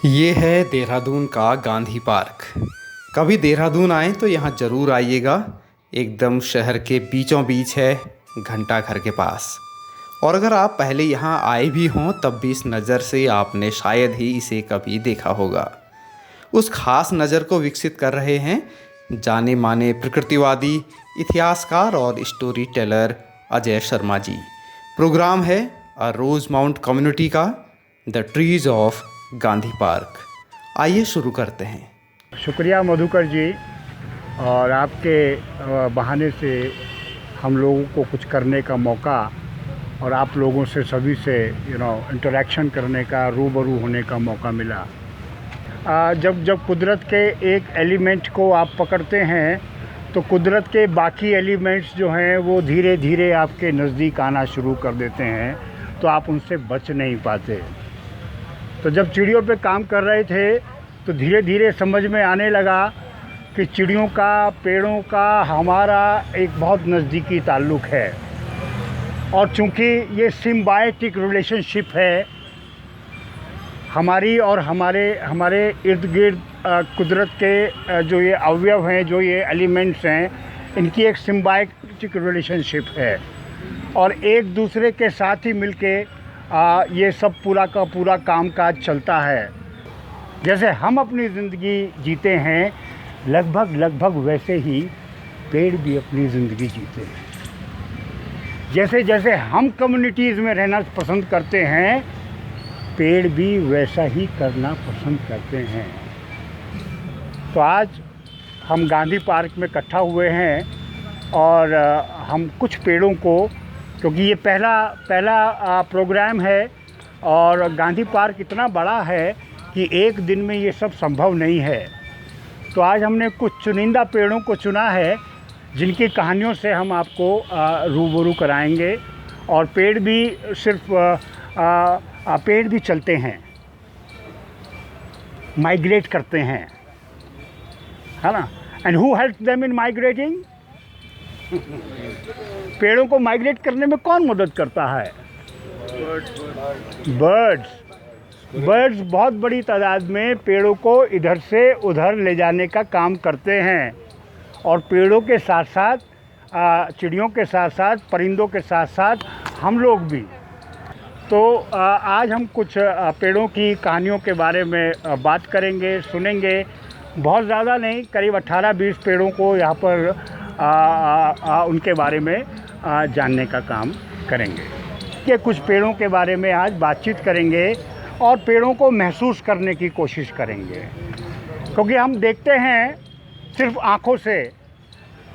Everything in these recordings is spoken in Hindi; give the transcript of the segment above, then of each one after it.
ये है देहरादून का गांधी पार्क। कभी देहरादून आएँ तो यहाँ ज़रूर आइएगा। एकदम शहर के बीचों बीच है, घंटा घर के पास। और अगर आप पहले यहाँ आए भी हों तब भी इस नज़र से आपने शायद ही इसे कभी देखा होगा। उस खास नज़र को विकसित कर रहे हैं जाने माने प्रकृतिवादी, इतिहासकार और story teller Ajay Sharma ji. Programme है अ रोज माउंट कम्युनिटी का the trees of Gandhi park. आइए शुरू करते हैं। शुक्रिया मधुकर जी, और आपके बहाने से हम लोगों को कुछ करने का मौका और आप लोगों से सभी से इंटरेक्शन करने का, रूबरू होने का मौका मिला। जब कुदरत के एक एलिमेंट को आप पकड़ते हैं तो कुदरत के बाकी एलिमेंट्स जो हैं वो धीरे धीरे आपके नज़दीक आना शुरू कर देते हैं, तो आप उनसे बच नहीं पाते। तो जब चिड़ियों पे काम कर रहे थे तो धीरे धीरे समझ में आने लगा कि चिड़ियों का, पेड़ों का हमारा एक बहुत नज़दीकी ताल्लुक़ है। और चूँकि ये सिम्बायोटिक रिलेशनशिप है हमारी और हमारे इर्द गिर्द कुदरत के जो ये अवयव हैं, जो ये एलिमेंट्स हैं, इनकी एक सिम्बायोटिक रिलेशनशिप है और एक दूसरे के साथ ही मिलके ये सब पूरा का पूरा कामकाज चलता है। जैसे हम अपनी ज़िंदगी जीते हैं लगभग वैसे ही पेड़ भी अपनी ज़िंदगी जीते हैं। जैसे जैसे हम कम्युनिटीज़ में रहना पसंद करते हैं, पेड़ भी वैसा ही करना पसंद करते हैं। तो आज हम गांधी पार्क में इकट्ठा हुए हैं और हम कुछ पेड़ों को, क्योंकि ये पहला प्रोग्राम है और गांधी पार्क इतना बड़ा है कि एक दिन में ये सब संभव नहीं है, तो आज हमने कुछ चुनिंदा पेड़ों को चुना है जिनकी कहानियों से हम आपको रूबरू कराएंगे। और पेड़ भी सिर्फ पेड़ भी चलते हैं, माइग्रेट करते हैं, है ना। And who help them in migrating? पेड़ों को माइग्रेट करने में कौन मदद करता है? बर्ड्स बहुत बड़ी तादाद में पेड़ों को इधर से उधर ले जाने का काम करते हैं। और पेड़ों के साथ साथ चिड़ियों के साथ साथ परिंदों के साथ साथ हम लोग भी। तो आज हम कुछ पेड़ों की कहानियों के बारे में बात करेंगे, सुनेंगे। बहुत ज़्यादा नहीं, करीब 18-20 पेड़ों को यहाँ पर उनके बारे में जानने का काम करेंगे। कि कुछ पेड़ों के बारे में आज बातचीत करेंगे और पेड़ों को महसूस करने की कोशिश करेंगे, क्योंकि हम देखते हैं सिर्फ आँखों से,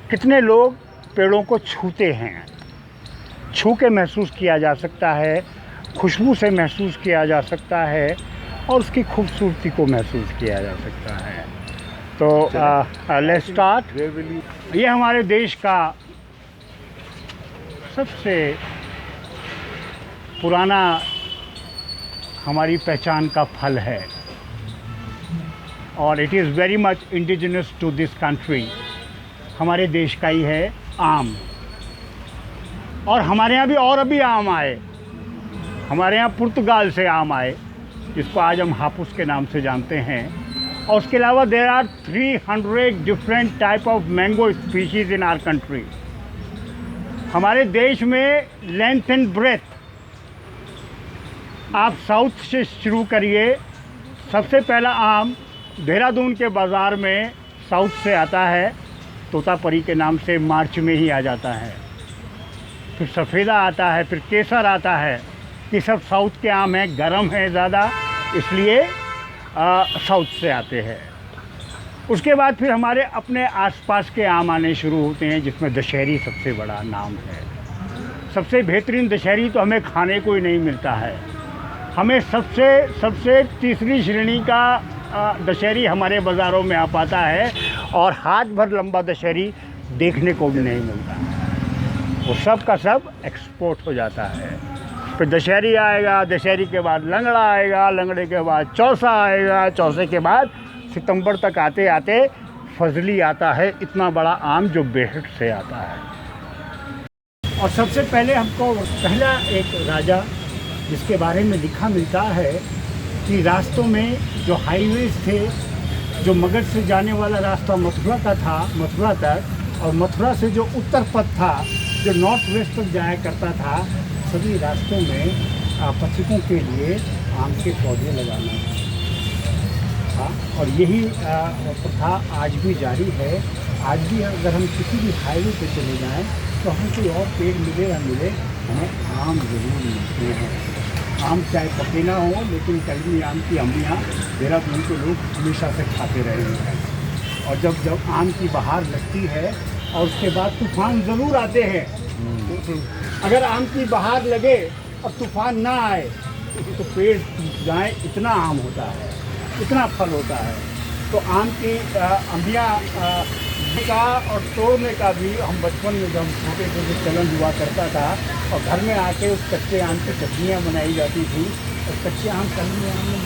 कितने लोग पेड़ों को छूते हैं। छू के महसूस किया जा सकता है, खुशबू से महसूस किया जा सकता है और उसकी खूबसूरती को महसूस किया जा सकता है। तो लेट्स स्टार्ट। ये हमारे देश का सबसे पुराना, हमारी पहचान का फल है और it is very much indigenous to this country. हमारे देश का ही है आम। और हमारे यहाँ भी और अभी आम आए। हमारे यहाँ पुर्तगाल से आम आए, जिसको आज हम हापुस के नाम से जानते हैं। और उसके अलावा there are 300 different type of mango species in our country. हमारे देश में लेंथ एंड ब्रेथ, आप साउथ से शुरू करिए। सबसे पहला आम देहरादून के बाज़ार में साउथ से आता है, तोतापरी के नाम से मार्च में ही आ जाता है। फिर सफ़ेदा आता है, फिर केसर आता है। ये सब साउथ के आम हैं, गर्म है ज़्यादा, इसलिए साउथ से आते हैं। उसके बाद फिर हमारे अपने आसपास के आम आने शुरू होते हैं, जिसमें दशहरी सबसे बड़ा नाम है। सबसे बेहतरीन दशहरी तो हमें खाने को ही नहीं मिलता है। हमें सबसे तीसरी श्रेणी का दशहरी हमारे बाज़ारों में आ पाता है और हाथ भर लंबा दशहरी देखने को भी नहीं मिलता। वो सब का सब एक्सपोर्ट हो जाता है। फिर दशहरी आएगा, दशहरी के बाद लंगड़ा आएगा, लंगड़े के बाद चौसा आएगा, चौसे के बाद सितंबर तक आते आते फजली आता है, इतना बड़ा आम जो बेहट से आता है। और सबसे पहले हमको पहला एक राजा जिसके बारे में लिखा मिलता है कि रास्तों में जो हाईवेज थे, जो मगध से जाने वाला रास्ता मथुरा का था, मथुरा तक, और मथुरा से जो उत्तर पथ था जो नॉर्थ वेस्ट तक जाया करता था, सभी रास्तों में पथिकों के लिए आम के पौधे लगाना था। और यही प्रथा आज भी जारी है। आज भी अगर हम किसी भी हाईवे पे चले जाएं तो हमें कोई और पेड़ मिले या मिले, हमें आम ज़रूर मिलते हैं। आम चाहे पके ना हो, लेकिन कलमी आम की अम्बियाँ देहरादून के लोग हमेशा से खाते रहे हैं। और जब आम की बहार लगती है और उसके बाद तूफान ज़रूर आते हैं। अगर आम की बहार लगे और तूफान ना आए तो पेड़ टूट जाए, इतना आम होता है, इतना फल होता है। तो आम की अम्बियाँ का और तोड़ने का भी हम बचपन में जब छोटे थे जो चलन हुआ करता था, और घर में आके उस कच्चे आम की चटनियाँ बनाई जाती थी। और कच्चे आम कलमी आम में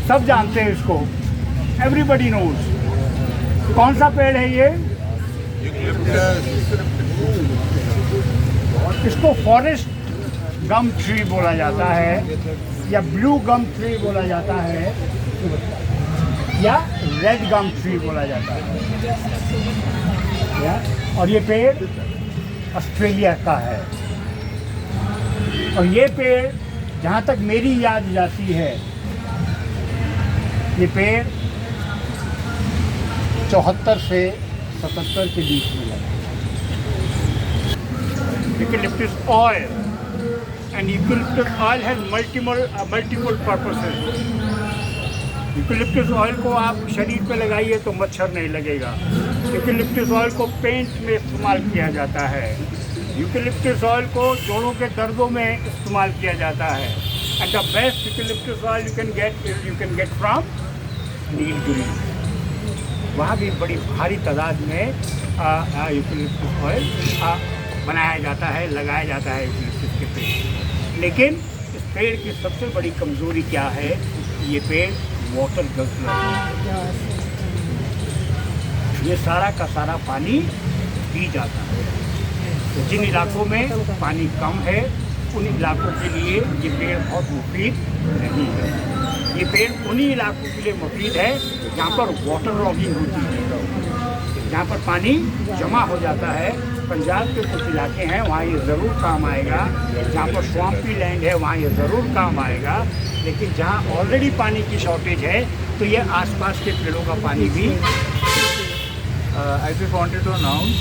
सब जानते हैं इसको, एवरीबडी नोज। कौन सा पेड़ है ये? इसको फॉरेस्ट गम ट्री बोला जाता है, या ब्लू गम ट्री बोला जाता है, या रेड गम ट्री बोला जाता है। और ये पेड़ ऑस्ट्रेलिया का है। और ये पेड़, जहाँ तक मेरी याद जाती है, ये पेड़ 74 से 77 के बीच में लगा। Eucalyptus oil, and eucalyptus oil has multiple purposes. Eucalyptus oil को आप शरीर पे लगाइए तो मच्छर नहीं लगेगा। यूकेलिप्टस ऑयल को पेंट में इस्तेमाल किया जाता है। यूकेलिप्टस ऑयल को जोड़ों के दर्दों में इस्तेमाल किया जाता है। And the best eucalyptus oil you can get from Nilgiri. वहाँ भी बड़ी भारी तादाद में यूकेलिप्टस ऑयल बनाया जाता है, लगाया जाता है यूकेलिप्टस के पेड़। लेकिन इस पेड़ की सबसे बड़ी कमज़ोरी क्या है? ये पेड़ वाटर गजलर है। ये सारा का सारा पानी पी जाता है। तो जिन इलाकों में पानी कम है, उन इलाकों के लिए ये पेड़ बहुत मुफीद नहीं है। ये पेड़ उन्हीं इलाकों के लिए मुफीद है जहाँ पर वाटर लॉगिंग होती है, जहाँ पर पानी जमा हो जाता है। पंजाब के कुछ इलाके हैं, वहाँ ये ज़रूर काम आएगा। जहाँ पर स्वाम्पी लैंड है, वहाँ ये ज़रूर काम आएगा। लेकिन जहाँ ऑलरेडी पानी की शॉर्टेज है, तो ये आसपास के पेड़ों का पानी भी। I just wanted to announce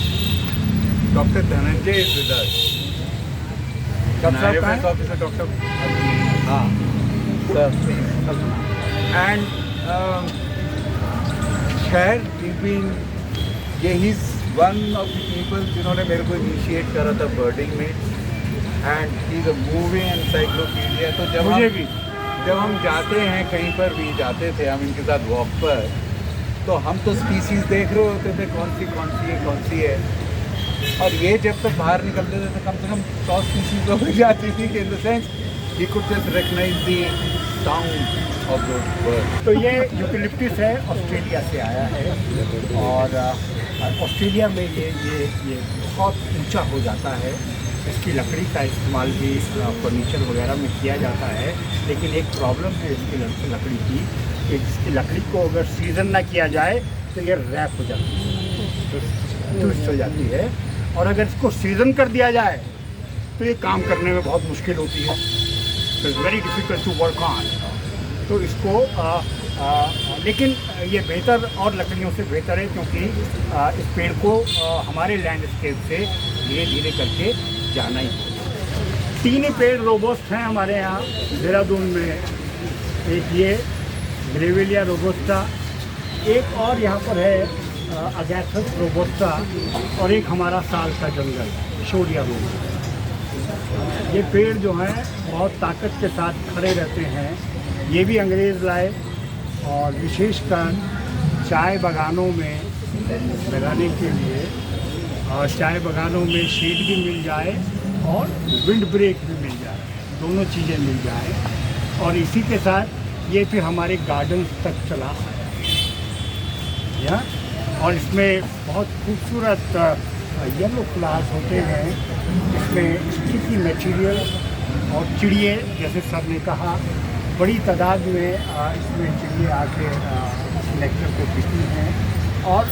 Dr. Dhananjay is with us. IFS officer Dr. And खैर he's one of the people जिन्होंने मेरे को इनिशिएट करा था बर्डिंग में, and he is a moving encyclopedia. तो जब हम जाते हैं, कहीं पर भी जाते थे हम इनके साथ वॉक पर, तो हम तो स्पीसीज देख रहे होते थे कौन सी है। और ये जब तक बाहर निकलते थे तो कम से कम 100 स्पीसीज हो जाती थी, in the sense he could just recognise the sound of those birds. तो ये यूकेलिप्टस है, ऑस्ट्रेलिया से आया है। और ऑस्ट्रेलिया में ये बहुत ऊंचा हो जाता है। इसकी लकड़ी का इस्तेमाल भी फर्नीचर वगैरह में किया जाता है। लेकिन एक प्रॉब्लम है इसकी लकड़ी की, कि इसकी लकड़ी को अगर सीज़न ना किया जाए तो ये रैप हो जाती है, ट्विस्ट हो जाती है। और अगर इसको सीज़न कर दिया जाए तो ये काम करने में बहुत मुश्किल होती है। तो it's very difficult to work on. तो इसको लेकिन ये बेहतर और लकड़ियों से बेहतर है, क्योंकि इस पेड़ को हमारे लैंडस्केप से धीरे धीरे करके जाना ही। 3 ही पेड़ रोबोस्ट हैं हमारे यहाँ देहरादून में। एक ये ग्रेविलिया रोबोस्टा, एक और यहाँ पर है अगैथस रोबोस्टा, और एक हमारा साल का जंगल शोरिया रोबोस्टा। ये पेड़ जो हैं बहुत ताकत के साथ खड़े रहते हैं। ये भी अंग्रेज़ लाए, और विशेषकर चाय बागानों में लगाने के लिए, और चाय बागानों में शेड भी मिल जाए और विंड ब्रेक भी मिल जाए, दोनों चीज़ें मिल जाए और इसी के साथ ये फिर हमारे गार्डन तक चला या और इसमें बहुत खूबसूरत येलो फ्लावर्स होते हैं। इसमें स्टिकी मटेरियल और चिड़िए, जैसे सर ने कहा, बड़ी तादाद में इसमें चिड़िए आके नेक्टर को पीती हैं। और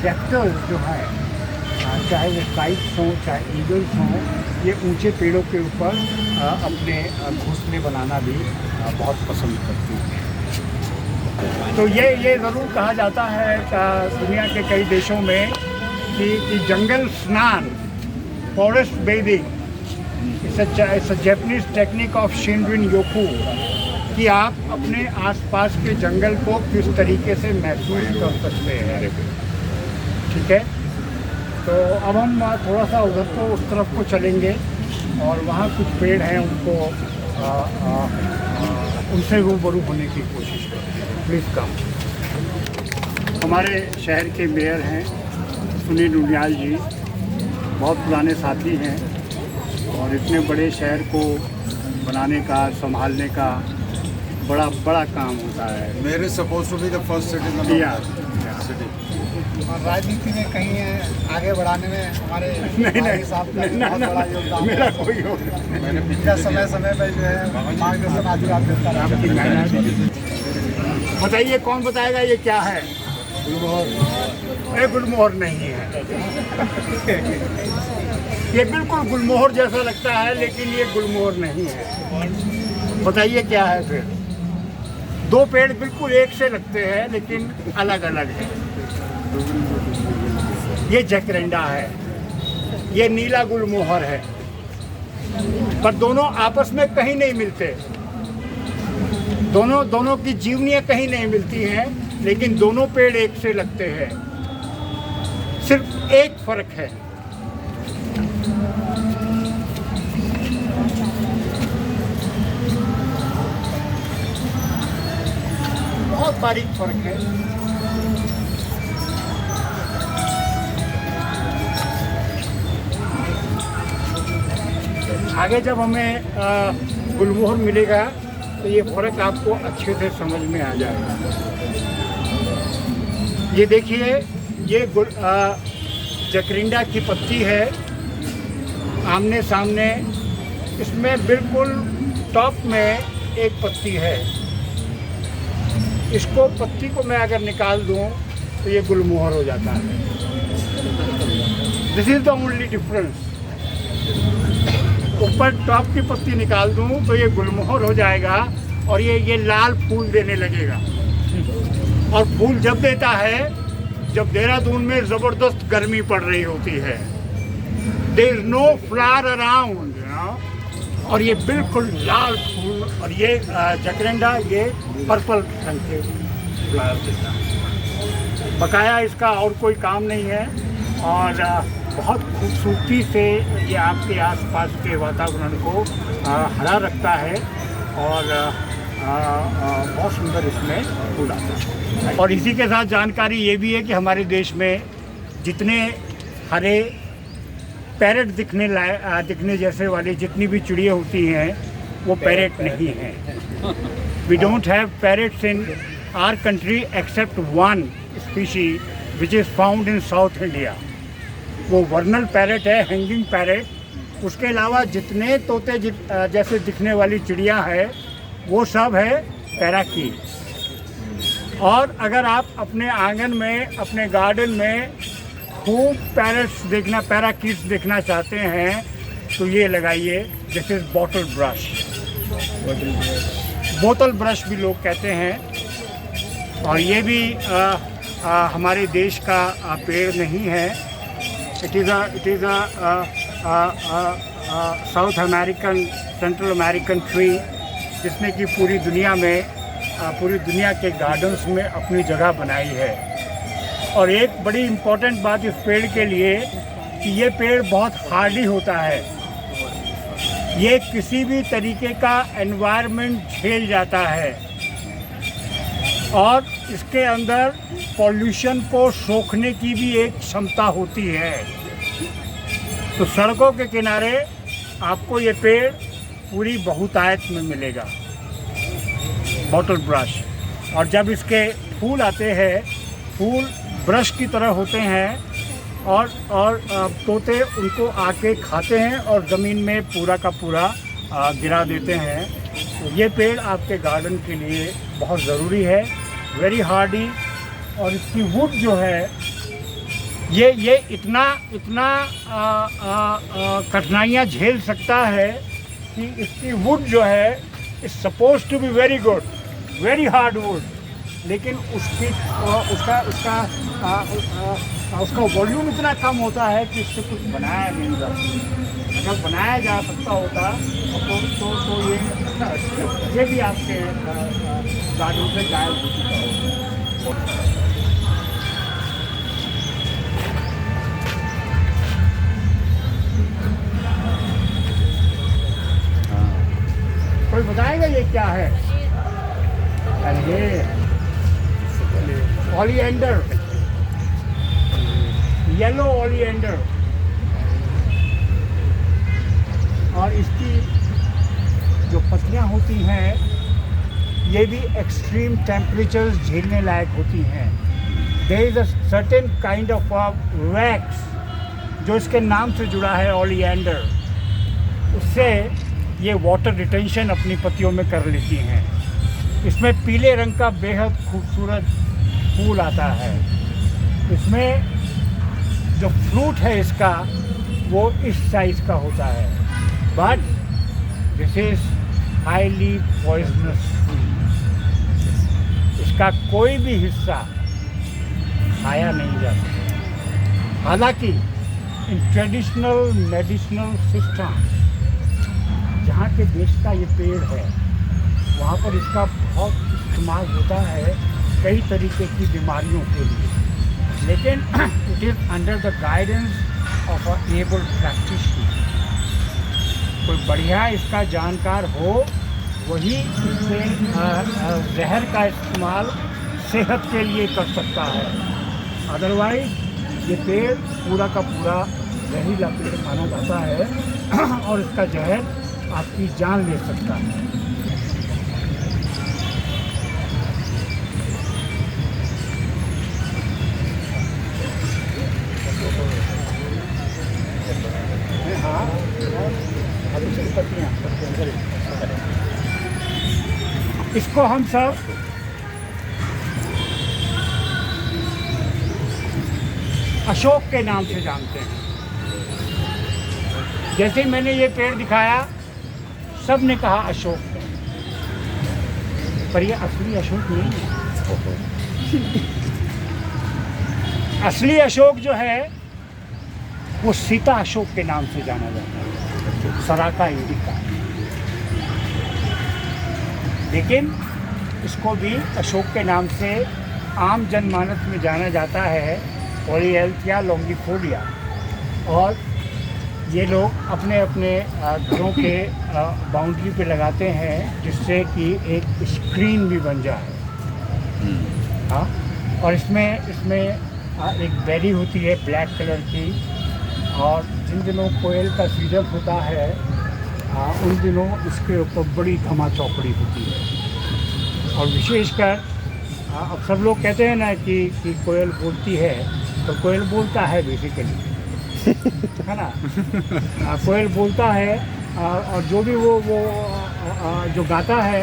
रैप्टर्स जो हैं, चाहे वो काइट्स हों चाहे ईगल्स हों, ये ऊंचे पेड़ों के ऊपर अपने घोंसले बनाना भी बहुत पसंद करती हैं। तो ये ज़रूर कहा जाता है दुनिया के कई देशों में कि जंगल स्नान, forest bathing, it's a Japanese technique of shinrin yoku, कि आप अपने आसपास के जंगल को किस तरीके से महसूस कर सकते हैं। ठीक है, तो अब हम थोड़ा सा उधर को उस तरफ को चलेंगे और वहाँ कुछ पेड़ हैं, उनको उनसे रूबरू होने की कोशिश करेंगे। प्लीज़ कम। हमारे शहर के मेयर हैं सुनील उनियाल जी, बहुत पुराने साथी हैं और इतने बड़े शहर को बनाने का, संभालने का बड़ा काम होता है। Mayor suppose to be the first citizen of city. और राजनीति में कहीं आगे बढ़ाने में हमारे भाई साहब का बहुत बड़ा योगदान मेरा कोई योगदान नहीं। मैंने है। समय पे जो है मार्गदर्शन आशीर्वाद देता रहा। बताइए कौन बताएगा ये क्या है? ये गुलमोहर नहीं है। ये बिल्कुल गुलमोहर जैसा लगता है लेकिन ये गुलमोहर नहीं है। बताइए क्या है फिर? दो पेड़ बिल्कुल एक से लगते हैं लेकिन अलग अलग है। ये जकरेंडा है, ये नीला गुलमोहर है, पर दोनों आपस में कहीं नहीं मिलते। दोनों की जीवनियाँ कहीं नहीं मिलती हैं, लेकिन दोनों पेड़ एक से लगते हैं। सिर्फ एक फर्क है, बहुत बारीक फर्क है। आगे जब हमें गुलमोहर मिलेगा तो ये फ़र्क आपको अच्छे से समझ में आ जाएगा। ये देखिए, ये जकरिंडा की पत्ती है, आमने सामने। इसमें बिल्कुल टॉप में एक पत्ती है। इसको पत्ती को मैं अगर निकाल दूं तो ये गुलमोहर हो जाता है। This is the only difference. ऊपर टॉप की पत्ती निकाल दूं तो ये गुलमोहर हो जाएगा और ये लाल फूल देने लगेगा। और फूल जब देता है जब देहरादून में ज़बरदस्त गर्मी पड़ रही होती है। There is no flower around, और ये बिल्कुल लाल फूल। और ये जकरेंडा, ये पर्पल रंग के फ्लावर देता है। बकाया इसका और कोई काम नहीं है और बहुत खूबसूरती से ये आपके आसपास के वातावरण को हरा रखता है और बहुत सुंदर इसमें फूल आता है। और इसी के साथ जानकारी ये भी है कि हमारे देश में जितने हरे पैरेट दिखने जैसे वाली जितनी भी चिड़िया होती हैं वो पैरेट नहीं हैं। We don't have parrots in our country except one species which is found in south India. वो वर्नल पैरेट है, हैंगिंग पैरेट। उसके अलावा जितने तोते जैसे दिखने वाली चिड़िया है वो सब है पैराकीट। और अगर आप अपने आंगन में, अपने गार्डन में खूब पैराकीट्स देखना चाहते हैं तो ये लगाइए, दिस इज़ बॉटल ब्रश। बोतल ब्रश भी लोग कहते हैं। और ये भी हमारे देश का पेड़ नहीं है। It is south American, central American tree, जिसने कि पूरी दुनिया के गार्डन्स में अपनी जगह बनाई है। और एक बड़ी इम्पोर्टेंट बात इस पेड़ के लिए कि ये पेड़ बहुत हार्डी होता है। ये किसी भी तरीके का एनवायरनमेंट झेल जाता है और इसके अंदर पॉल्यूशन को सोखने की भी एक क्षमता होती है। तो सड़कों के किनारे आपको ये पेड़ पूरी बहुतायत में मिलेगा। Bottle brush. और जब इसके फूल आते हैं, फूल ब्रश की तरह होते हैं और तोते उनको आके खाते हैं और ज़मीन में पूरा का पूरा गिरा देते हैं। तो ये पेड़ आपके गार्डन के लिए बहुत ज़रूरी है, वेरी हार्डी। और इसकी वुड जो है ये इतना कठिनाइयाँ झेल सकता है कि इसकी वुड जो है is suppose to be very good, very hard wood, लेकिन उसका वॉल्यूम इतना कम होता है कि इससे कुछ बनाया नहीं जा सकता। अगर बनाया जा सकता होता तो ये भी आपके गार्डन से गायब हो चुका होता। कोई बताएगा ये क्या है? ये ओलिएंडर, येलो ओलिएंडर। और इसकी जो पत्तियां होती हैं ये भी एक्सट्रीम टेम्परेचर्स झेलने लायक होती हैं। There is a certain kind of wax जो इसके नाम से जुड़ा है, ओलिएंडर। उससे ये वाटर रिटेंशन अपनी पत्तियों में कर लेती हैं। इसमें पीले रंग का बेहद खूबसूरत फूल आता है। इसमें जो फ्रूट है इसका वो इस साइज़ का होता है, but this is highly poisonous fruit. इसका कोई भी हिस्सा खाया नहीं जा सकता। हालांकि इन ट्रेडिशनल मेडिसिनल सिस्टम जहाँ के देश का ये पेड़ है वहाँ पर इसका बहुत इस्तेमाल होता है कई तरीके की बीमारियों के लिए, लेकिन it is under the guidance of a able practitioner. कोई बढ़िया इसका जानकार हो वही इससे जहर का इस्तेमाल सेहत के लिए कर सकता है। अदरवाइज ये पेड़ पूरा का पूरा जहरीला पेड़ माना जाता है और इसका जहर आपकी जान ले सकता है। हाँ, इसको हम सब अशोक के नाम से जानते हैं। जैसे ही मैंने ये पेड़ दिखाया सब ने कहा अशोक, पर ये असली अशोक नहीं है। असली अशोक जो है वो सीता अशोक के नाम से जाना जाता है, सराका इंडिका। लेकिन इसको भी अशोक के नाम से आम जनमानस में जाना जाता है, ओलिएल्थिया लॉन्गिफोलिया। और ये लोग अपने अपने घरों के बाउंड्री पे लगाते हैं जिससे कि एक स्क्रीन भी बन जाए। हाँ, और इसमें एक बेरी होती है ब्लैक कलर की, और जिन दिनों कोयल का सीजन होता है उन दिनों इसके ऊपर बड़ी धमा चौकड़ी होती है। और विशेषकर अब सब लोग कहते हैं ना कि कोयल बोलती है, तो कोयल बोलता है बेसिकली, है ना। कोयल बोलता है और जो भी वो जो गाता है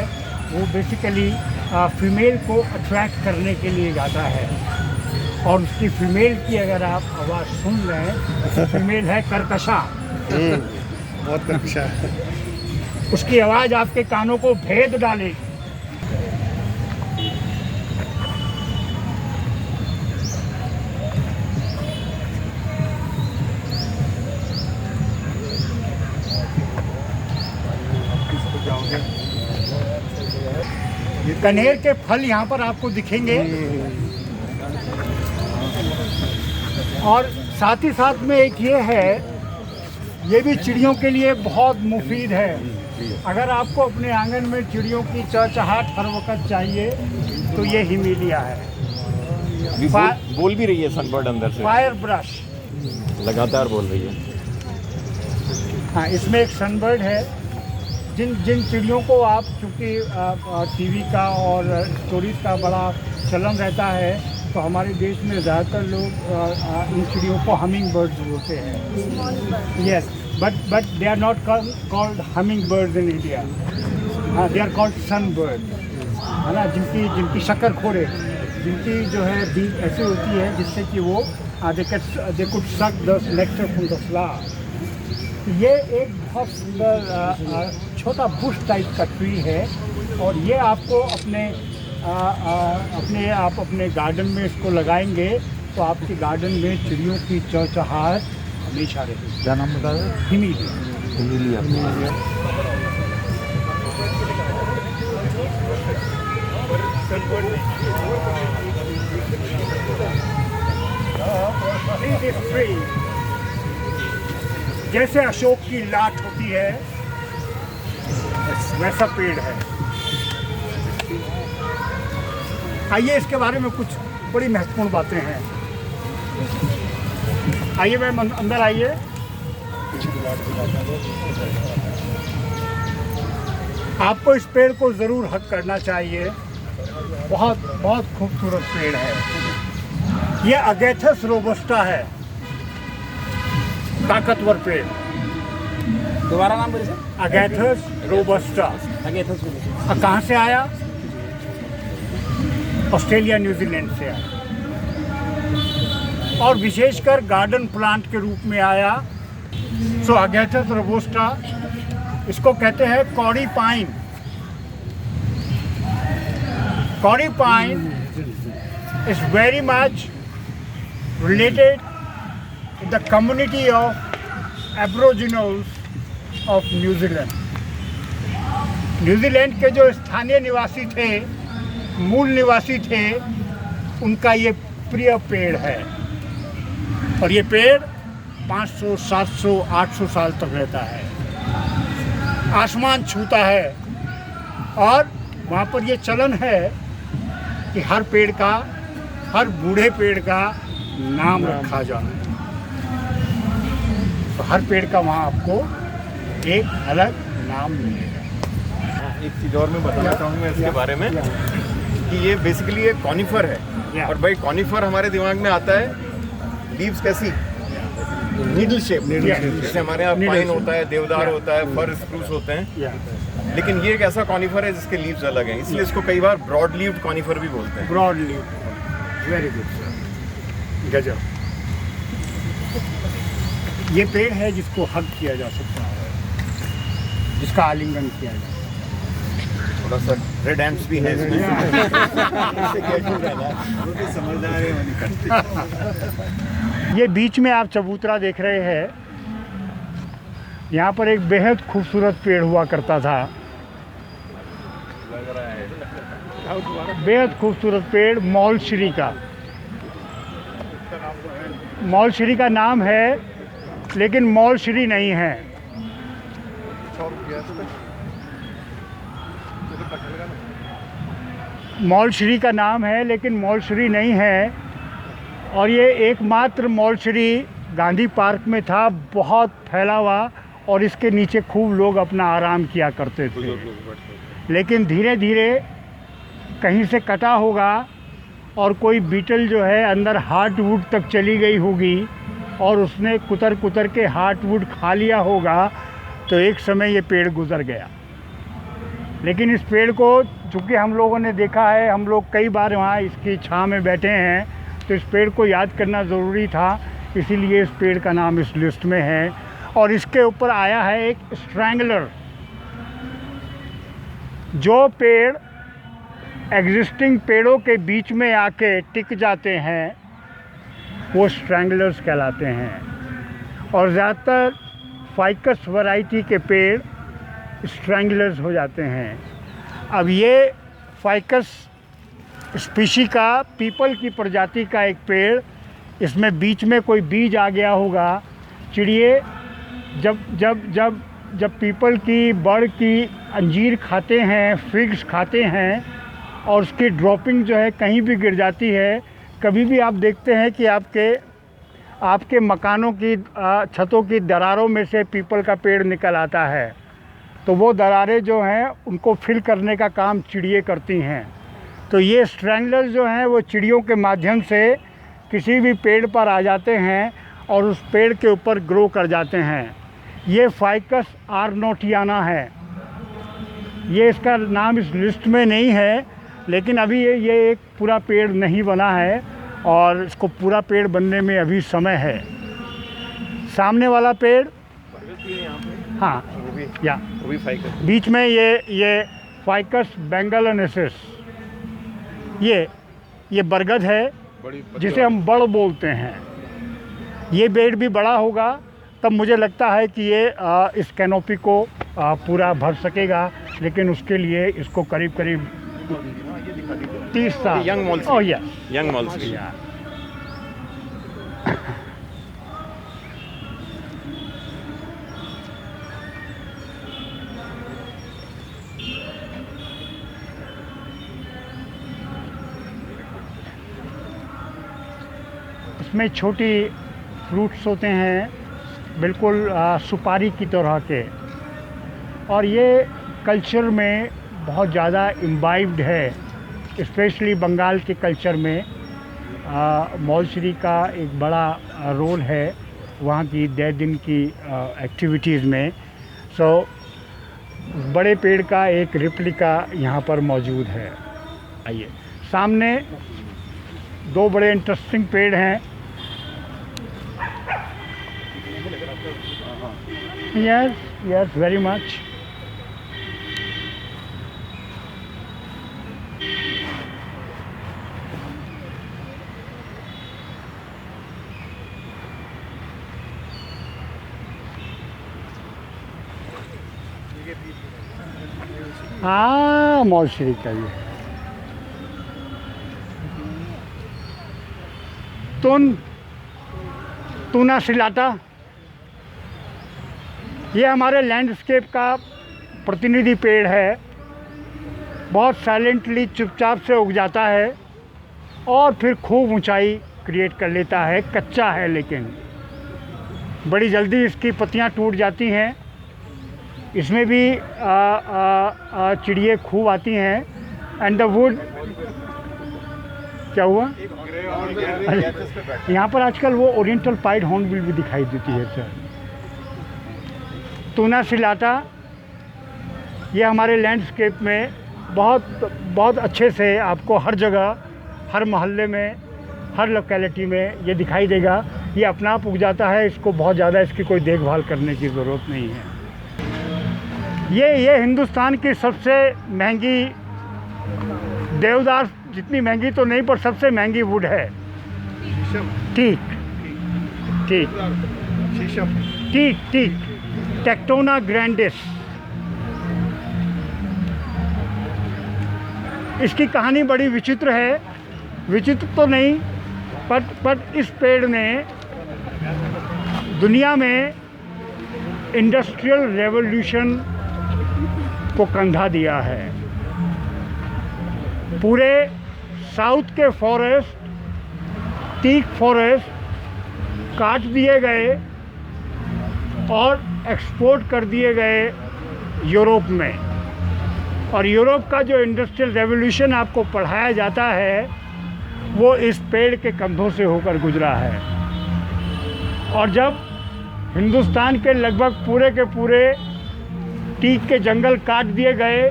वो बेसिकली फीमेल को अट्रैक्ट करने के लिए गाता है। और उसकी फीमेल की अगर आप आवाज़ सुन रहे हैं तो फीमेल है कर्कशा, बहुत कर्कशा है। उसकी आवाज़ आपके कानों को भेद डालेगी। कनेर के फल यहाँ पर आपको दिखेंगे, और साथ ही साथ में एक ये है, ये भी चिड़ियों के लिए बहुत मुफीद है। अगर आपको अपने आंगन में चिड़ियों की चहचहाट हर वक्त चाहिए तो ये हिमेलिया है। बोल भी रही है सनबर्ड अंदर से, फायर ब्रश लगातार बोल रही है। हाँ, इसमें एक सनबर्ड है जिन जिन चिड़ियों को आप, चूँकि टीवी का और स्टोरीज़ का बड़ा चलन रहता है, तो हमारे देश में ज़्यादातर लोग इन चिड़ियों को हमिंग बर्ड्स बोलते हैं। Yes, but they are not called humming birds in India, they are called sun bird, है ना, जिनकी शक्कर खोरे, जिनकी जो है बीक ऐसी होती है जिससे कि वो they could suck the nectar from the flower. ये एक बहुत सुंदर छोटा बुश टाइप का ट्री है, और ये आपको अपने गार्डन में इसको लगाएंगे तो आपके गार्डन में चिड़ियों की चहचहाहट हमेशा रहेगी। क्या नाम बता रहे? हिमीलिया। जैसे अशोक की लाट होती है वैसा पेड़ है। आइए इसके बारे में कुछ बड़ी महत्वपूर्ण बातें हैं। आइए मैम अंदर आइए। आपको इस पेड़ को ज़रूर हक करना चाहिए, बहुत बहुत खूबसूरत पेड़ है। ये अगैथस रोबस्टा है, ताकतवर पेड़। दोबारा नाम बोलिए सर। अगैथस रोबस्टा। अगैथस रोबस्टा कहाँ से आया? ऑस्ट्रेलिया न्यूजीलैंड से आया, और विशेषकर गार्डन प्लांट के रूप में आया। सो अगैथस रोबस्टा, इसको कहते हैं Cardi pine. Cardi pine is very much related to the community of Aboriginals of New Zealand. New Zealand के जो स्थानीय निवासी थे, मूल निवासी थे, उनका ये प्रिय पेड़ है, और ये पेड़ 500, 700, 800 साल तक रहता है, आसमान छूता है। और वहाँ पर ये चलन है कि हर पेड़ का, हर बूढ़े पेड़ का नाम रखा जाए, तो हर पेड़ का वहाँ आपको एक अलग नाम मिलेगा। एक चीज़ और मैं बताना चाहूँगा इसके बारे में कि ये बेसिकली एक कॉनिफर है। और भाई कॉनिफर हमारे दिमाग में आता है लीव्स कैसी, नीडल शेप, जैसे हमारे यहाँ पाइन होता है, देवदार होता है, फर स्प्रूस होते हैं, लेकिन ये एक ऐसा कॉनिफर है जिसके लीव्स अलग हैं, इसलिए इसको कई बार ब्रॉड लीव्ड कॉनिफर भी बोलते हैं। Broad leaved, very good sir, गजब। ये पेड़ है जिसको हग किया जा सकता है, जिसका आलिंगन किया जा सकता है। थोड़ा सा रेड हैंड्स भी है इसमें। समझदार है। ये बीच में आप चबूतरा देख रहे हैं, यहाँ पर एक बेहद खूबसूरत पेड़ हुआ करता था, बेहद खूबसूरत पेड़ मौलश्री का। मौलश्री का नाम है, लेकिन मौलश्री नहीं है। मौलश्री का नाम है, लेकिन मौलश्री नहीं है। और ये एकमात्र मौलश्री गांधी पार्क में था, बहुत फैला हुआ, और इसके नीचे खूब लोग अपना आराम किया करते थे। लेकिन धीरे धीरे कहीं से कटा होगा, और कोई बीटल जो है अंदर हार्टवुड तक चली गई होगी, और उसने कुतर कुतर के हार्टवुड खा लिया होगा, तो एक समय ये पेड़ गुजर गया। लेकिन इस पेड़ को चूँकि हम लोगों ने देखा है, हम लोग कई बार वहाँ इसकी छाँव में बैठे हैं, तो इस पेड़ को याद करना ज़रूरी था, इसीलिए इस पेड़ का नाम इस लिस्ट में है। और इसके ऊपर आया है एक स्ट्रैंगलर। जो पेड़ एग्जिस्टिंग पेड़ों के बीच में आके टिक जाते हैं वो स्ट्रैंगलर्स कहलाते हैं, और ज़्यादातर फाइकस वैरायटी के पेड़ स्ट्रैंगलर्स हो जाते हैं। अब ये फाइकस स्पीशी का, पीपल की प्रजाति का एक पेड़, इसमें बीच में कोई बीज आ गया होगा। चिड़िए जब जब जब जब पीपल की, बड़ की अंजीर खाते हैं, फिग्स खाते हैं, और उसकी ड्रॉपिंग जो है कहीं भी गिर जाती है, कभी भी आप देखते हैं कि आपके मकानों की छतों की दरारों में से पीपल का पेड़ निकल आता है, तो वो दरारें जो हैं उनको फिल करने का काम चिड़िए करती हैं। तो ये स्ट्रैंगलर जो हैं वो चिड़ियों के माध्यम से किसी भी पेड़ पर आ जाते हैं और उस पेड़ के ऊपर ग्रो कर जाते हैं। ये फाइकस आर्नोटियाना है। ये इसका नाम इस लिस्ट में नहीं है, लेकिन अभी ये एक पूरा पेड़ नहीं बना है और इसको पूरा पेड़ बनने में अभी समय है। सामने वाला पेड़, हाँ, वो भी फाइकस। बीच में ये फाइकस बेंगलोनेसिस, ये बरगद है जिसे हम बड़ बोलते हैं। ये पेड़ भी बड़ा होगा तब मुझे लगता है कि ये इस कैनोपी को पूरा भर सकेगा, लेकिन उसके लिए इसको करीब 30 साल। यंग मॉल्स, ओह या यंग मॉल्स। इसमें छोटी फ्रूट्स होते हैं, बिल्कुल सुपारी की तरह के, और ये कल्चर में बहुत ज़्यादा इम्बाइब्ड है, स्पेशली बंगाल के कल्चर में। मौलश्री का एक बड़ा रोल है वहाँ की 10 दिन की एक्टिविटीज़ में। सो बड़े पेड़ का एक रेप्लिका यहाँ पर मौजूद है। आइए, सामने 2 बड़े इंटरेस्टिंग पेड़ हैं। Yes very much. हाँ, मौलश्री का ये टूना सिलाटा, ये हमारे लैंडस्केप का प्रतिनिधि पेड़ है। बहुत साइलेंटली, चुपचाप से उग जाता है और फिर खूब ऊंचाई क्रिएट कर लेता है। कच्चा है लेकिन बड़ी जल्दी इसकी पत्तियां टूट जाती हैं। इसमें भी चिड़िए खूब आती हैं। एंड द वुड, क्या हुआ यहाँ पर आजकल? वो ओरिएंटल पाइड हॉर्नबिल भी दिखाई देती है सर। टूना सिलाटा, ये हमारे लैंडस्केप में बहुत अच्छे से आपको हर जगह, हर मोहल्ले में, हर लोकेलिटी में ये दिखाई देगा। ये अपना आप उग जाता है, इसको बहुत ज़्यादा इसकी कोई देखभाल करने की ज़रूरत नहीं है। ये हिंदुस्तान की सबसे महंगी देवदार, जितनी महंगी तो नहीं पर सबसे महंगी वुड है। ठीक, टेक्टोना ग्रैंडिस। इसकी कहानी बड़ी विचित्र है। विचित्र तो नहीं, पर इस पेड़ ने दुनिया में इंडस्ट्रियल रेवोल्यूशन को कंधा दिया है। पूरे साउथ के फॉरेस्ट, टीक फॉरेस्ट काट दिए गए और एक्सपोर्ट कर दिए गए यूरोप में। और यूरोप का जो इंडस्ट्रियल रेवोल्यूशन आपको पढ़ाया जाता है वो इस पेड़ के कंधों से होकर गुजरा है। और जब हिंदुस्तान के लगभग पूरे के पूरे टीक के जंगल काट दिए गए,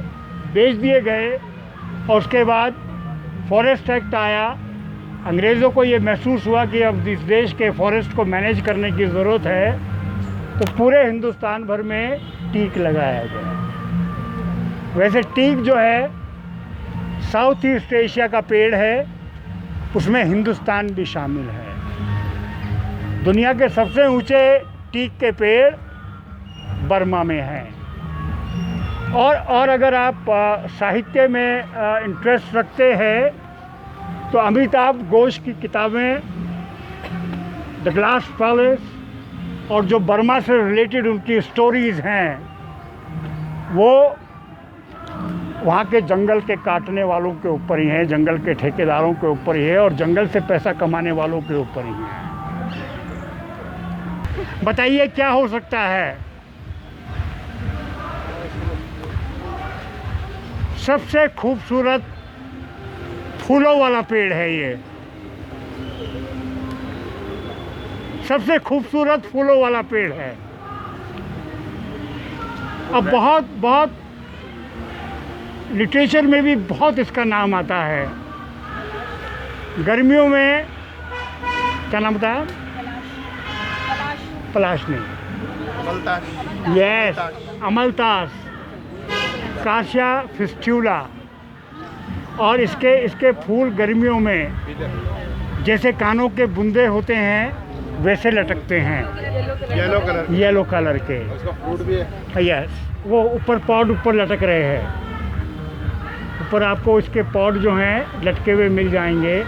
बेच दिए गए, और उसके बाद फॉरेस्ट एक्ट आया, अंग्रेज़ों को ये महसूस हुआ कि अब इस देश के फॉरेस्ट को मैनेज करने की ज़रूरत है, तो पूरे हिंदुस्तान भर में टीक लगाया गया। वैसे टीक जो है साउथ ईस्ट एशिया का पेड़ है, उसमें हिंदुस्तान भी शामिल है। दुनिया के सबसे ऊंचे टीक के पेड़ बर्मा में हैं। और अगर आप साहित्य में इंटरेस्ट रखते हैं तो अमिताभ घोष की किताबें द ग्लास पैलेस और जो बर्मा से रिलेटेड उनकी स्टोरीज़ हैं, वो वहाँ के जंगल के काटने वालों के ऊपर ही हैं, जंगल के ठेकेदारों के ऊपर ही है और जंगल से पैसा कमाने वालों के ऊपर ही है। बताइए क्या हो सकता है? सबसे खूबसूरत फूलों वाला पेड़ है ये, सबसे खूबसूरत फूलों वाला पेड़ है। अब बहुत बहुत लिटरेचर में भी बहुत इसका नाम आता है। गर्मियों में क्या नाम बताया? पलाश नहीं, यस, अमलतास, काशिया फिस्ट्यूला। और इसके फूल गर्मियों में जैसे कानों के बूंदे होते हैं वैसे लटकते हैं, येलो कलर के। उसका फ्रूट भी है। यस, वो ऊपर पॉड ऊपर लटक रहे हैं, ऊपर आपको इसके पॉड जो हैं लटके हुए मिल जाएंगे।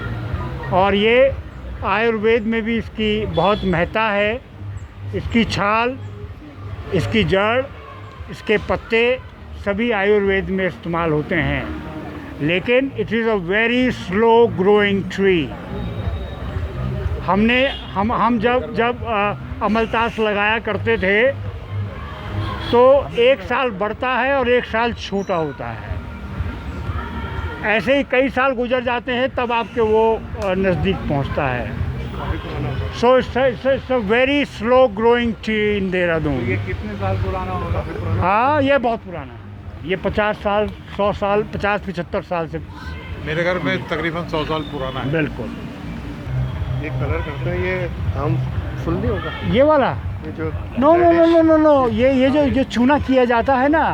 और ये आयुर्वेद में भी इसकी बहुत महत्ता है। इसकी छाल, इसकी जड़, इसके पत्ते सभी आयुर्वेद में इस्तेमाल होते हैं। लेकिन it is a very slow growing tree. हम जब अमलतास लगाया करते थे तो एक साल बढ़ता है और एक साल छोटा होता है। ऐसे ही कई साल गुजर जाते हैं तब आपके वो नज़दीक पहुंचता है। So it's a very slow growing tree in Dehradun. ये कितने साल पुराना होगा? हाँ, ये बहुत पुराना है। ये 50 साल, 100 साल, 50-75 साल से। मेरे घर में तकरीबन 100 साल पुराना है। बिल्कुल। ये कलर करते हैं, ये हम फुल नहीं होगा ये वाला? ये जो no no no no no no, ये जो चूना किया जाता है ना,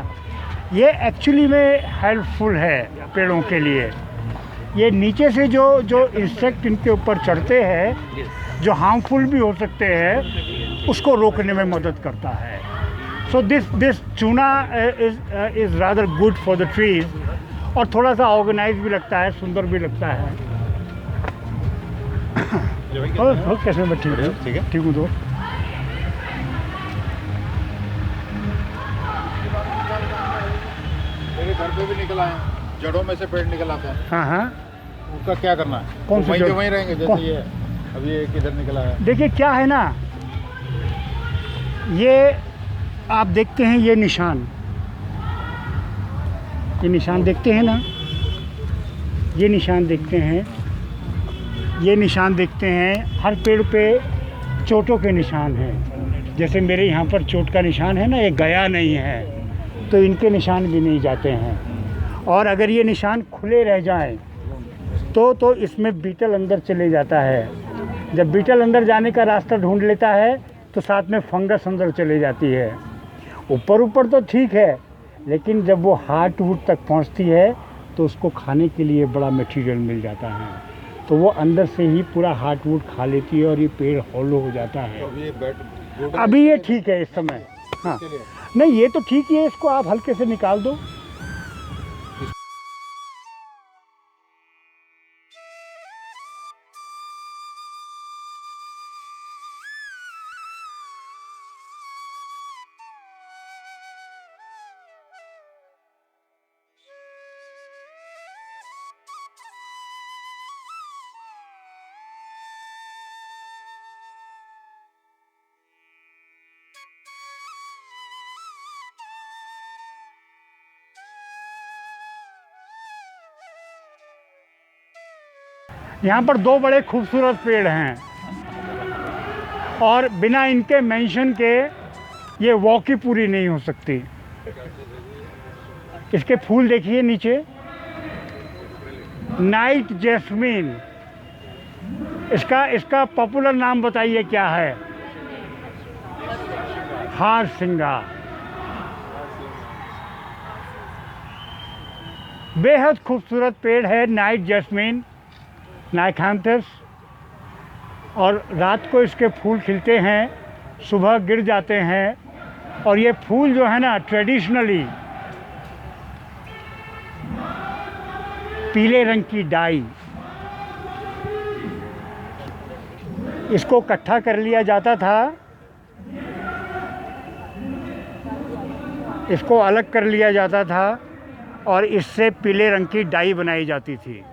ये एक्चुअली में हेल्पफुल है पेड़ों के लिए। ये नीचे से जो इंसेक्ट इनके ऊपर चढ़ते हैं जो हार्मफुल भी हो सकते हैं, उसको रोकने में मदद करता है। सो दिस चूना is rather good for the trees. और थोड़ा सा ऑर्गेनाइज भी लगता है, सुंदर भी लगता है। कैसे मैं ठीक हूँ? ठीक है, ठीक हूँ। तो मेरे घर पे भी निकल आए, जड़ों में से पेड़ निकल आते हैं। हाँ हाँ, उसका क्या करना है? कौन सी वहीं जड़? के वहीं रहेंगे कौन? जैसे ये अभी ये किधर निकला है। देखिए क्या है ना, ये आप देखते हैं ये निशान देखते हैं ना, ये निशान देखते हैं, ये निशान देखते हैं। हर पेड़ पे चोटों के निशान हैं। जैसे मेरे यहाँ पर चोट का निशान है ना, ये गया नहीं है, तो इनके निशान भी नहीं जाते हैं। और अगर ये निशान खुले रह जाएं तो इसमें बीटल अंदर चले जाता है। जब बीटल अंदर जाने का रास्ता ढूंढ लेता है तो साथ में फंगस अंदर चले जाती है। ऊपर तो ठीक है, लेकिन जब वो हार्ट वुड तक पहुंचती है तो उसको खाने के लिए बड़ा मटेरियल मिल जाता है, तो वो अंदर से ही पूरा हार्ट वुड खा लेती है और ये पेड़ हॉलो हो जाता है। अभी ये ठीक है इस समय। हाँ, नहीं ये तो ठीक ही है, इसको आप हल्के से निकाल दो। यहाँ पर दो बड़े खूबसूरत पेड़ हैं और बिना इनके मेंशन के ये वॉक ही पूरी नहीं हो सकती। इसके फूल देखिए नीचे, नाइट जैस्मीन। इसका पॉपुलर नाम बताइए क्या है? हार सिंगार। बेहद खूबसूरत पेड़ है नाइट जैस्मीन, नाइकांथस। और रात को इसके फूल खिलते हैं, सुबह गिर जाते हैं। और ये फूल जो है ना, ट्रेडिशनली पीले रंग की डाई, इसको इकट्ठा कर लिया जाता था, इसको अलग कर लिया जाता था और इससे पीले रंग की डाई बनाई जाती थी।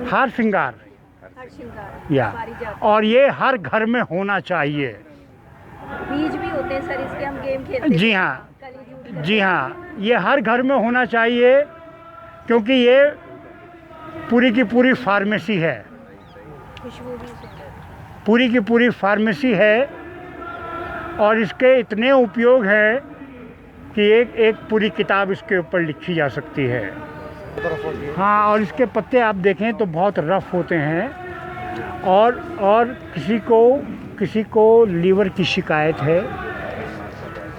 हार श्रृंगार या, और ये हर घर में होना चाहिए। बीज भी होते हैं सर जिसके हम गेम खेलते जी हाँ, जी हाँ, ये हर घर में होना चाहिए क्योंकि ये पूरी की पूरी फार्मेसी है, खुशबू भी सुंदर। पूरी की पूरी फार्मेसी है और इसके इतने उपयोग हैं कि एक एक पूरी किताब इसके ऊपर लिखी जा सकती है। हाँ, और इसके पत्ते आप देखें तो बहुत रफ़ होते हैं और किसी को लीवर की शिकायत है,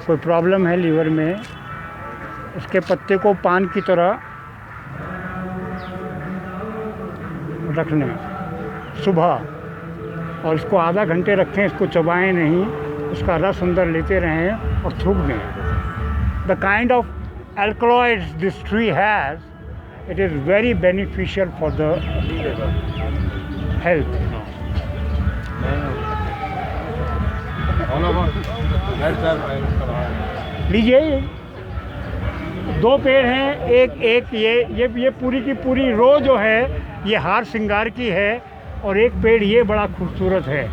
कोई प्रॉब्लम है लीवर में, इसके पत्ते को पान की तरह रखने सुबह और इसको आधा घंटे रखें, इसको चबाएं नहीं, उसका रस अंदर लेते रहें और थूक दें। The kind of alkaloids this tree has, it is very beneficial for the health. लीजिए, 2 पेड़ हैं, एक ये पूरी की पूरी रो जो है ये हार श्रृंगार की है और एक पेड़ ये बड़ा खूबसूरत है।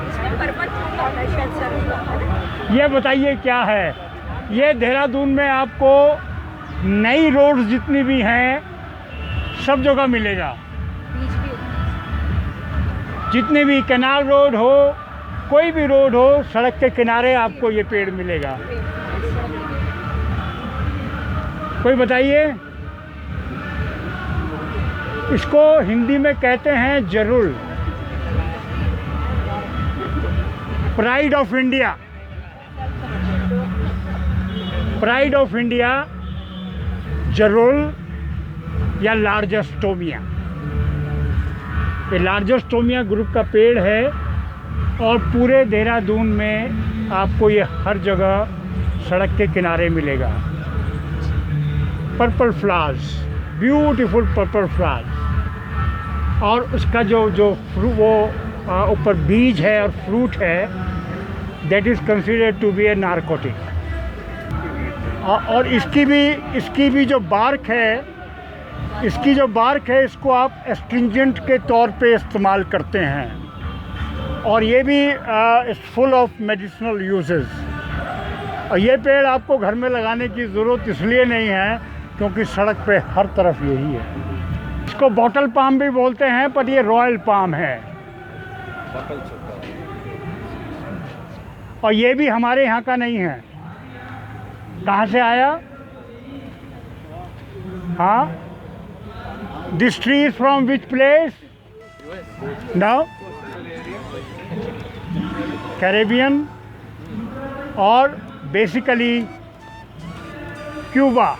इसमें पर्पल फूल होता है शायद सर। ये बताइए क्या है? ये देहरादून में आपको नई रोड्स जितनी भी हैं सब जगह मिलेगा, बीज भी होता है। जितने भी कैनाल रोड हो, कोई भी रोड हो, सड़क के किनारे आपको ये पेड़ मिलेगा। कोई बताइए? इसको हिंदी में कहते हैं जरुल, pride of India, pride of India, जरुल या लार्जस्टोमिया। ये लार्जस्टोमिया ग्रुप का पेड़ है और पूरे देहरादून में आपको ये हर जगह सड़क के किनारे मिलेगा। Purple flowers, beautiful purple flowers, और उसका जो वो ऊपर बीज है और फ्रूट है, that is considered to be a narcotic. और इसकी भी जो बार्क है, इसको आप एस्ट्रिंजेंट के तौर पे इस्तेमाल करते हैं और ये भी is full of medicinal uses. और ये पेड़ आपको घर में लगाने की ज़रूरत इसलिए नहीं है क्योंकि सड़क पे हर तरफ यही है। इसको बॉटल पाम भी बोलते हैं, पर ये रॉयल पाम है। और ये भी हमारे यहाँ का नहीं है। कहाँ से आया? हाँ, this tree is from which place? No, Caribbean और बेसिकली क्यूबा।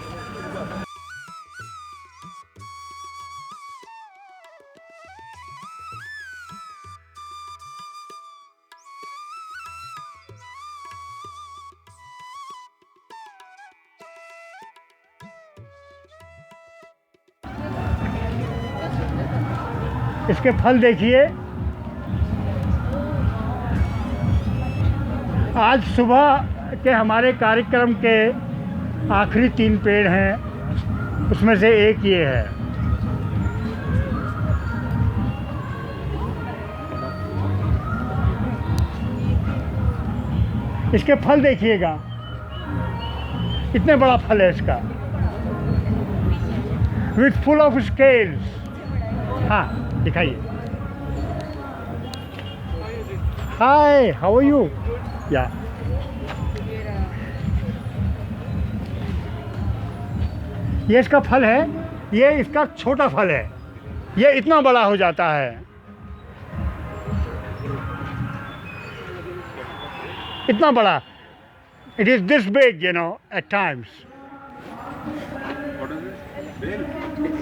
इसके फल देखिए। आज सुबह के हमारे कार्यक्रम के आखिरी 3 पेड़ हैं, उसमें से एक ये है। इसके फल देखिएगा, इतने बड़ा फल है इसका, विथ फुल ऑफ स्केल्स। हाँ, दिखाइए। हाय, हाउ आर यू? या ये इसका फल है, ये इसका छोटा फल है, ये इतना बड़ा हो जाता है, इतना बड़ा। It is this big, you know, at times.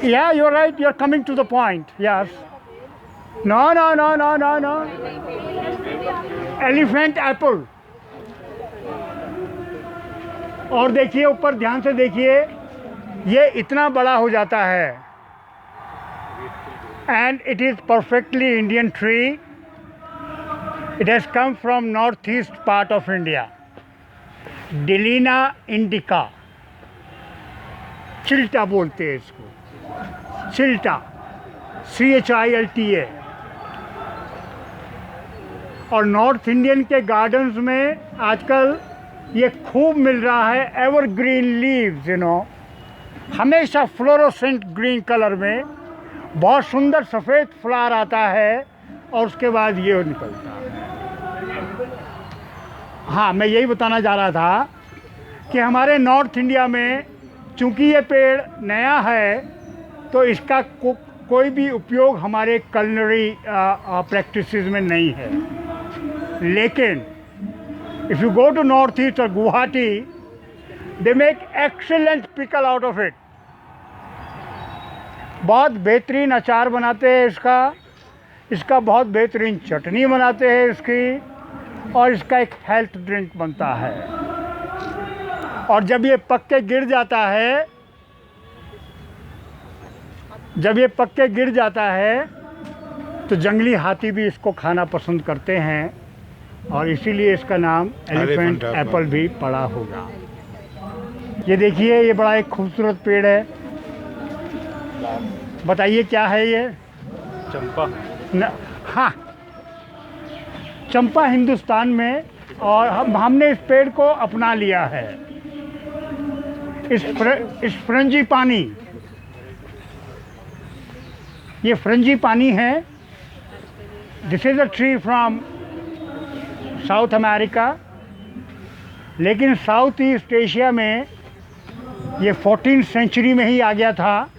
Yeah, you're right. You're coming to the point. Yes. No. Elephant apple. और देखिए ऊपर, ध्यान से देखिए, ये इतना बड़ा हो जाता है। And it is perfectly Indian tree. It has come from northeast part of India. Delina indica. चिल्टा बोलते हैं इसको, चिल्टा। CHILTA। और नॉर्थ इंडियन के गार्डन्स में आजकल ये खूब मिल रहा है एवरग्रीन लीव्स, हमेशा फ्लोरोसेंट ग्रीन कलर में बहुत सुंदर सफ़ेद फ्लावर आता है और उसके बाद ये निकलता है। हाँ, मैं यही बताना चाह रहा था कि हमारे नॉर्थ इंडिया में चूंकि ये पेड़ नया है तो इसका कोई भी उपयोग हमारे कल्नरी प्रैक्टिसेस में नहीं है। लेकिन if you go to North East और Guwahati, they make excellent pickle out of it. बहुत बेहतरीन अचार बनाते हैं इसका बहुत बेहतरीन चटनी बनाते हैं इसकी, और इसका एक हेल्थ ड्रिंक बनता है। और जब ये पक के गिर जाता है तो जंगली हाथी भी इसको खाना पसंद करते हैं, और इसीलिए इसका नाम एलिफेंट एप्पल भी पड़ा होगा। ये देखिए, ये बड़ा एक खूबसूरत पेड़ है। बताइए क्या है ये? चंपा। हाँ, चंपा हिंदुस्तान में, और हमने इस पेड़ को अपना लिया है। इस फ्रंजीपानी, ये फ्रंजीपानी है। This is a tree from south America, लेकिन साउथ ईस्ट एशिया में ये 14th सेंचुरी में ही आ गया था,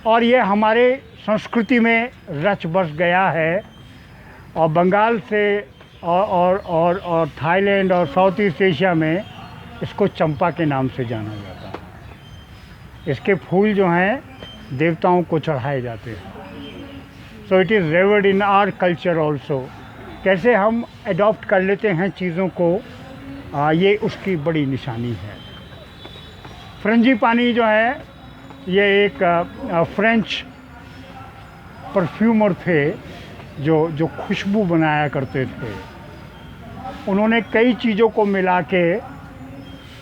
और ये हमारे संस्कृति में रच बस गया है। और बंगाल से और थाईलैंड और साउथ ईस्ट एशिया में इसको चंपा के नाम से जाना जाता है। इसके फूल जो हैं देवताओं को चढ़ाए जाते हैं। So it is revered in our culture also. कैसे हम अडॉप्ट कर लेते हैं चीज़ों को, ये उसकी बड़ी निशानी है। फ्रंजीपानी जो है ये एक फ्रेंच परफ्यूमर थे जो खुशबू बनाया करते थे। उन्होंने कई चीज़ों को मिला के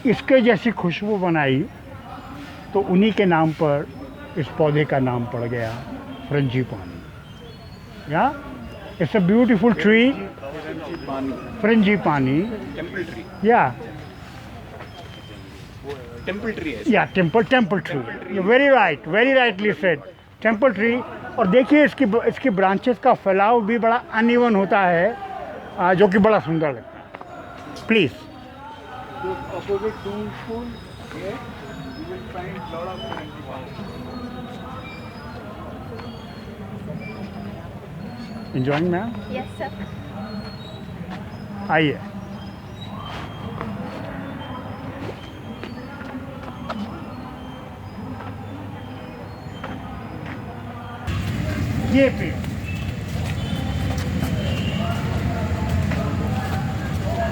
इसके जैसी खुशबू बनाई, तो उन्हीं के नाम पर इस पौधे का नाम पड़ गया फ्रंजीपानी। या इट्स अ ब्यूटीफुल ट्री, फ्रंजीपानी। या टेम्पल ट्री है। या temple tree, you very rightly said, temple tree. और देखिए इसकी ब्रांचेस का फैलाव भी बड़ा अनइवन होता है, जो कि बड़ा सुंदर लगता है। Please. Opposite Doon School, here you will find lot of frangipani. Enjoying ma'am? Yes, sir. आइए। ये पेड़,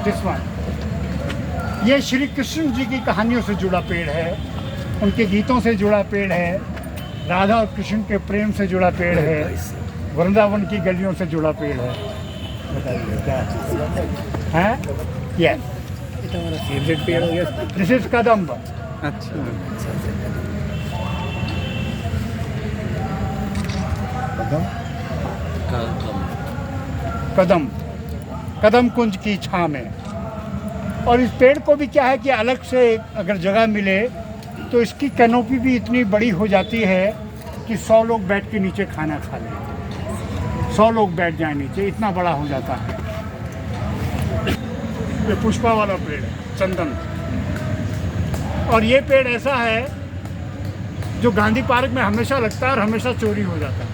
दिस वन, ये श्री कृष्ण जी की कहानियों से जुड़ा पेड़ है, उनके गीतों से जुड़ा पेड़ है, राधा और कृष्ण के प्रेम से जुड़ा पेड़ है, वृंदावन की गलियों से जुड़ा पेड़ है। बताइए क्या है? यस, फेवरेट पेड़ हो गया। दिस इज कदम्ब। अच्छा, कदम कुंज की छां में। और इस पेड़ को भी क्या है कि अलग से अगर जगह मिले तो इसकी कैनोपी भी इतनी बड़ी हो जाती है कि 100 लोग बैठ के नीचे खाना खा लें, 100 लोग बैठ जाएं नीचे, इतना बड़ा हो जाता है। ये पुष्पा वाला पेड़ है, चंदन। और ये पेड़ ऐसा है जो गांधी पार्क में हमेशा लगता है और हमेशा चोरी हो जाता है।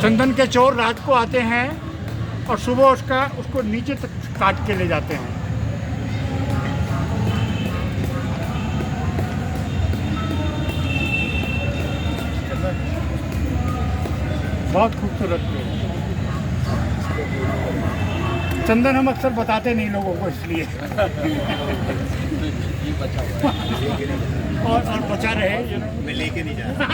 चंदन के चोर रात को आते हैं और सुबह उसको नीचे तक काट के ले जाते हैं। बहुत खूबसूरत पेड़। चंदन हम अक्सर बताते नहीं लोगों को, इसलिए और बचा रहे। मैं लेके नहीं जा रहा।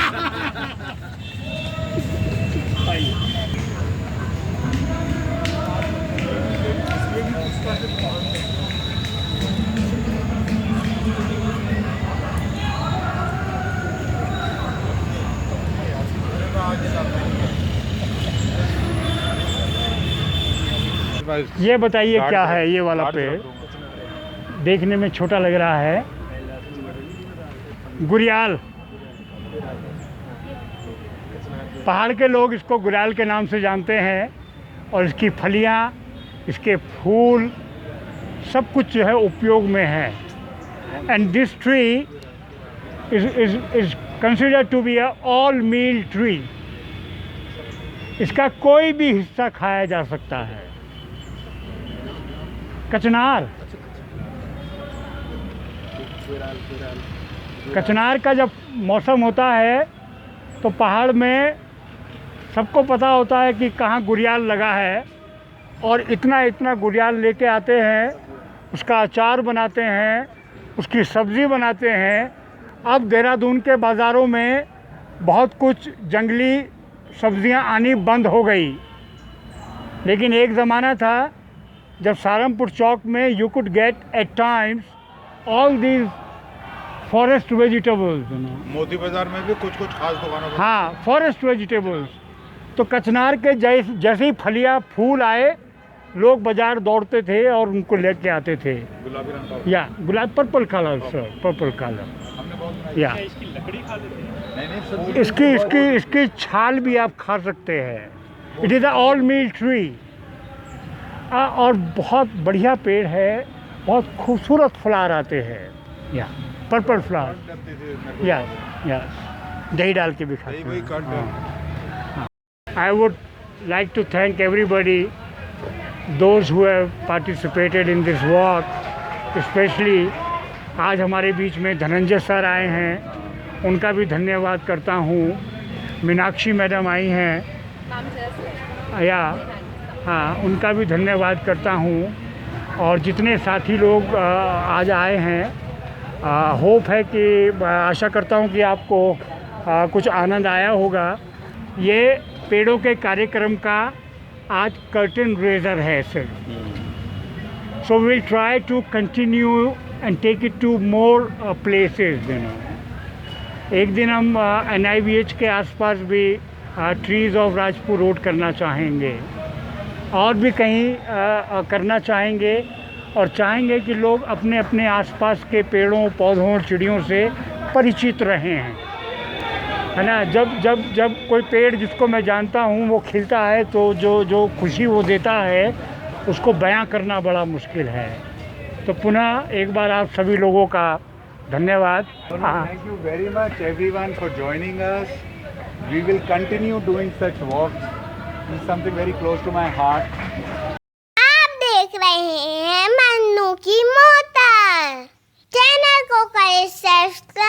ये बताइए क्या है ये वाला पेड़? देखने में छोटा लग रहा है। गुरियाल, पहाड़ के लोग इसको गुरियाल के नाम से जानते हैं और इसकी फलियां, इसके फूल सब कुछ जो है उपयोग में है। And this tree is considered to be a all meal tree. इसका कोई भी हिस्सा खाया जा सकता है। कचनार, कचनार का जब मौसम होता है तो पहाड़ में सबको पता होता है कि कहाँ गुरियाल लगा है और इतना इतना गुरियाल लेके आते हैं, उसका अचार बनाते हैं, उसकी सब्ज़ी बनाते हैं। अब देहरादून के बाज़ारों में बहुत कुछ जंगली सब्ज़ियां आनी बंद हो गई, लेकिन एक ज़माना था जब सहारनपुर चौक में you could get at times all these forest vegetables. Moti Bazaar में भी कुछ कुछ खास दुकानों पर हाँ, फॉरेस्ट वेजिटेबल्स। तो कचनार के जैसे ही फलियाँ फूल आए, लोग बाज़ार दौड़ते थे और उनको लेके आते थे। गुलाबी रंग का, या गुलाब, purple colour sir, purple colour. या इसकी छाल भी आप खा सकते हैं। It is a all meal tree और बहुत बढ़िया पेड़ है, बहुत खूबसूरत फ्लावर आते हैं। या पर्पल फ्लावर, या दही डाल के भी खाते हैं। I would like to thank everybody, those who have participated in this walk, especially आज हमारे बीच में धनंजय सर आए हैं, उनका भी धन्यवाद करता हूँ। मीनाक्षी मैडम आई हैं, या हाँ, उनका भी धन्यवाद करता हूँ। और जितने साथी लोग आज आए हैं, होप है कि आशा करता हूँ कि आपको कुछ आनंद आया होगा। ये पेड़ों के कार्यक्रम का आज कर्टन रेजर है sir. So we try to continue and take it to more places. एक दिन हम NIVH के आसपास भी ट्रीज़ ऑफ राजपुर रोड करना चाहेंगे, और भी कहीं करना चाहेंगे, और चाहेंगे कि लोग अपने अपने आसपास के पेड़ों, पौधों, चिड़ियों से परिचित रहें, है ना। जब कोई पेड़ जिसको मैं जानता हूँ वो खिलता है तो जो खुशी वो देता है उसको बयां करना बड़ा मुश्किल है। तो पुनः एक बार आप सभी लोगों का धन्यवाद। Thank you very much everyone for joining us. We will continue doing such walks. It's something very close to my heart. आप देख रहे हैं मन्नू की मोटर। चैनल को करें सब्सक्राइब।